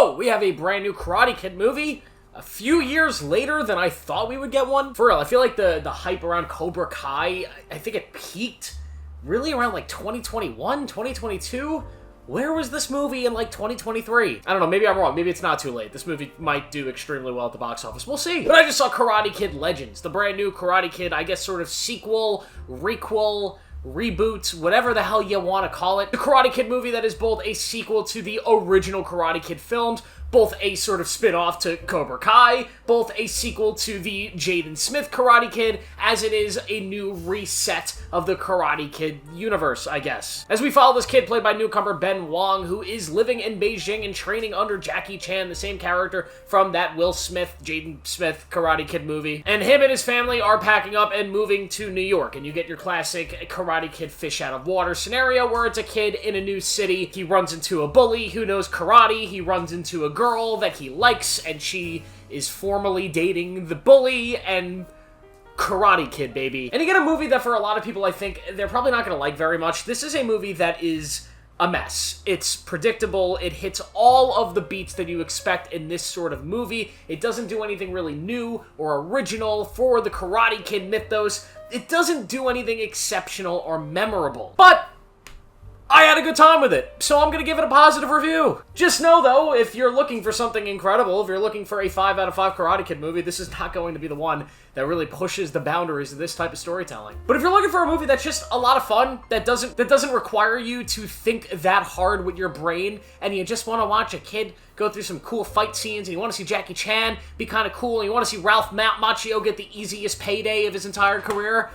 whoa, we have a brand new Karate Kid movie a few years later than I thought we would get one. For real, I feel like the hype around Cobra Kai, I think it peaked really around like 2021, 2022? Where was this movie in like 2023? I don't know, maybe I'm wrong. Maybe it's not too late. This movie might do extremely well at the box office. We'll see. But I just saw Karate Kid Legends, the brand new Karate Kid, I guess sort of sequel, requel, reboot, whatever the hell you want to call it. The Karate Kid movie that is both a sequel to the original Karate Kid films, both a sort of spin-off to Cobra Kai, both a sequel to the Jaden Smith Karate Kid, as it is a new reset of the Karate Kid universe, I guess. As we follow this kid played by newcomer Ben Wong, who is living in Beijing and training under Jackie Chan, the same character from that Will Smith, Jaden Smith Karate Kid movie. And him and his family are packing up and moving to New York, and you get your classic Karate Kid fish out of water scenario where it's a kid in a new city. He runs into a bully who knows karate, he runs into a girl that he likes, and she is formally dating the bully, and Karate Kid, baby. And you get a movie that for a lot of people I think they're probably not going to like very much. This is a movie that is a mess. It's predictable. It hits all of the beats that you expect in this sort of movie. It doesn't do anything really new or original for the Karate Kid mythos. It doesn't do anything exceptional or memorable. But I had a good time with it, so I'm going to give it a positive review. Just know, though, if you're looking for something incredible, if you're looking for a 5 out of 5 Karate Kid movie, this is not going to be the one that really pushes the boundaries of this type of storytelling. But if you're looking for a movie that's just a lot of fun, that doesn't require you to think that hard with your brain, and you just want to watch a kid go through some cool fight scenes, and you want to see Jackie Chan be kind of cool, and you want to see Ralph Macchio get the easiest payday of his entire career,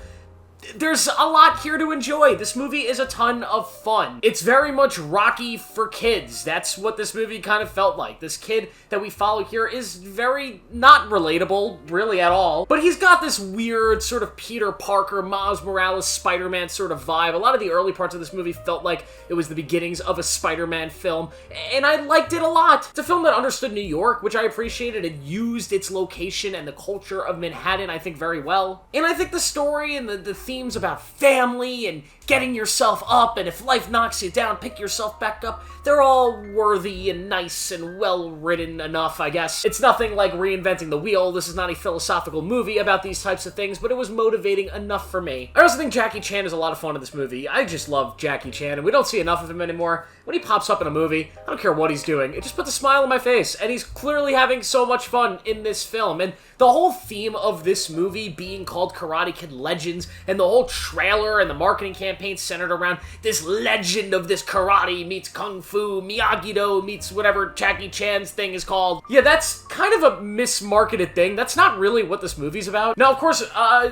there's a lot here to enjoy. This movie is a ton of fun. It's very much Rocky for kids. That's what this movie kind of felt like. This kid that we follow here is very not relatable, really at all, but he's got this weird sort of Peter Parker, Miles Morales, Spider-Man sort of vibe. A lot of the early parts of this movie felt like it was the beginnings of a Spider-Man film, and I liked it a lot. It's a film that understood New York, which I appreciated, and used its location and the culture of Manhattan, I think, very well. And I think the story and the themes about family and getting yourself up, and if life knocks you down, pick yourself back up, they're all worthy and nice and well-written enough, I guess. It's nothing like reinventing the wheel. This is not a philosophical movie about these types of things, but it was motivating enough for me. I also think Jackie Chan is a lot of fun in this movie. I just love Jackie Chan, and we don't see enough of him anymore. When he pops up in a movie, I don't care what he's doing, it just puts a smile on my face, and he's clearly having so much fun in this film. And the whole theme of this movie being called Karate Kid Legends, and the whole trailer and the marketing campaign centered around this legend of this karate meets kung fu, Miyagi-Do meets whatever Jackie Chan's thing is called. Yeah, that's kind of a mismarketed thing. That's not really what this movie's about. Now, of course,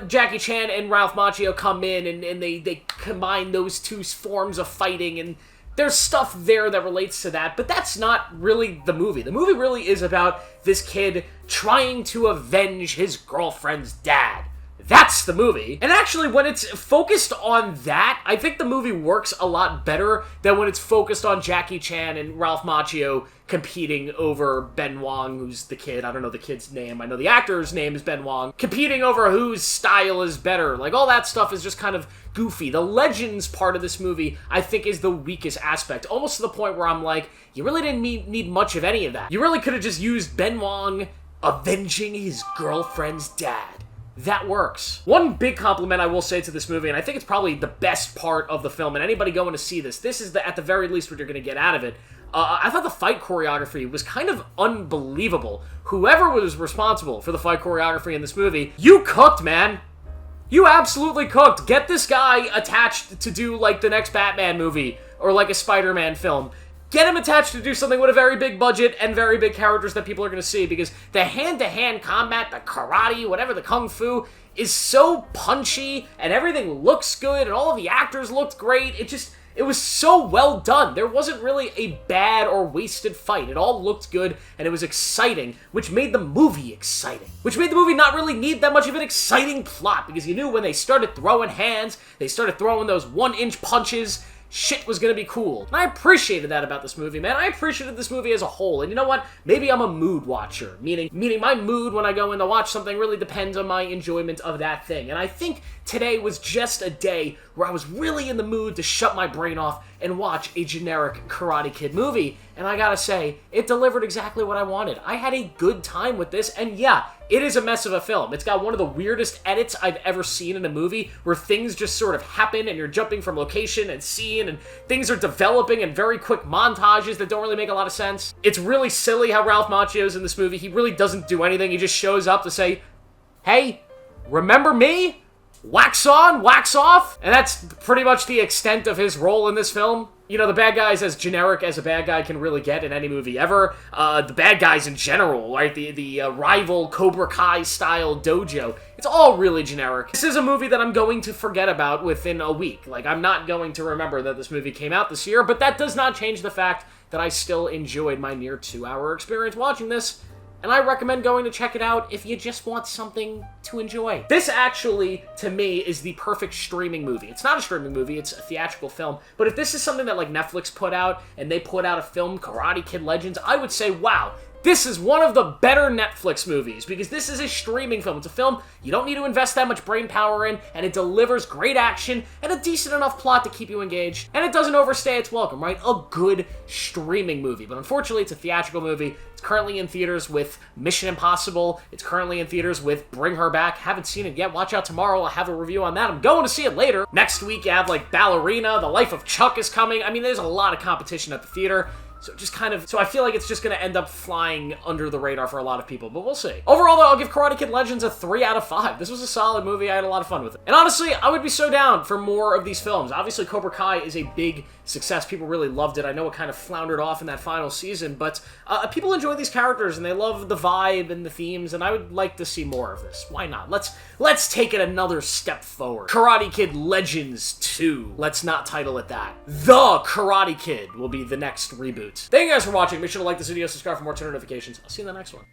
Jackie Chan and Ralph Macchio come in, and they combine those two forms of fighting, and there's stuff there that relates to that, but that's not really the movie. The movie really is about this kid trying to avenge his girlfriend's dad. That's the movie. And actually, when it's focused on that, I think the movie works a lot better than when it's focused on Jackie Chan and Ralph Macchio competing over Ben Wong, who's the kid. I don't know the kid's name. I know the actor's name is Ben Wong. Competing over whose style is better. Like, all that stuff is just kind of goofy. The Legends part of this movie, I think, is the weakest aspect. Almost to the point where I'm like, you really didn't need much of any of that. You really could have just used Ben Wong avenging his girlfriend's dad. That works. One big compliment I will say to this movie, and I think it's probably the best part of the film, and anybody going to see this is at the very least what you're going to get out of it. I thought the fight choreography was kind of unbelievable. Whoever was responsible for the fight choreography in this movie, you cooked, man. You absolutely cooked. Get this guy attached to do, like, the next Batman movie, or like a Spider-Man film. Get him attached to do something with a very big budget and very big characters that people are going to see, because the hand-to-hand combat, the karate, whatever, the kung fu, is so punchy, and everything looks good, and all of the actors looked great. It was so well done. There wasn't really a bad or wasted fight. It all looked good, and it was exciting, which made the movie exciting. Which made the movie not really need that much of an exciting plot, because you knew when they started throwing hands, they started throwing those 1-inch punches, shit was gonna be cool. And I appreciated that about this movie, man. I appreciated this movie as a whole. And you know what? Maybe I'm a mood watcher, meaning my mood when I go in to watch something really depends on my enjoyment of that thing. And I think today was just a day where I was really in the mood to shut my brain off and watch a generic Karate Kid movie. And I gotta say, it delivered exactly what I wanted. I had a good time with this, and yeah, it is a mess of a film. It's got one of the weirdest edits I've ever seen in a movie, where things just sort of happen and you're jumping from location and scene, and things are developing in very quick montages that don't really make a lot of sense. It's really silly how Ralph Macchio's in this movie. He really doesn't do anything. He just shows up to say, hey, remember me? Wax on, wax off? And that's pretty much the extent of his role in this film. You know, the bad guy's as generic as a bad guy can really get in any movie ever. The bad guys in general, right? The rival Cobra Kai style dojo. It's all really generic. This is a movie that I'm going to forget about within a week. Like, I'm not going to remember that this movie came out this year, but that does not change the fact that I still enjoyed my near 2-hour experience watching this. And I recommend going to check it out if you just want something to enjoy. This actually, to me, is the perfect streaming movie. It's not a streaming movie, it's a theatrical film, but if this is something that like Netflix put out, and they put out a film, Karate Kid Legends, I would say, wow, this is one of the better Netflix movies, because this is a streaming film. It's a film you don't need to invest that much brain power in, and it delivers great action and a decent enough plot to keep you engaged, and it doesn't overstay its welcome, right? A good streaming movie. But unfortunately, it's a theatrical movie. It's currently in theaters with Mission Impossible. It's currently in theaters with Bring Her Back. Haven't seen it yet. Watch out tomorrow. I'll have a review on that. I'm going to see it later. Next week, you have, like, Ballerina. The Life of Chuck is coming. I mean, there's a lot of competition at the theater. So I feel like it's just going to end up flying under the radar for a lot of people, but we'll see. Overall, though, I'll give Karate Kid Legends a 3 out of 5. This was a solid movie. I had a lot of fun with it. And honestly, I would be so down for more of these films. Obviously, Cobra Kai is a big success. People really loved it. I know it kind of floundered off in that final season, but people enjoy these characters, and they love the vibe and the themes, and I would like to see more of this. Why not? Let's take it another step forward. Karate Kid Legends 2. Let's not title it that. The Karate Kid will be the next reboot. Thank you guys for watching. Make sure to like this video, subscribe for more Twitter notifications. I'll see you in the next one.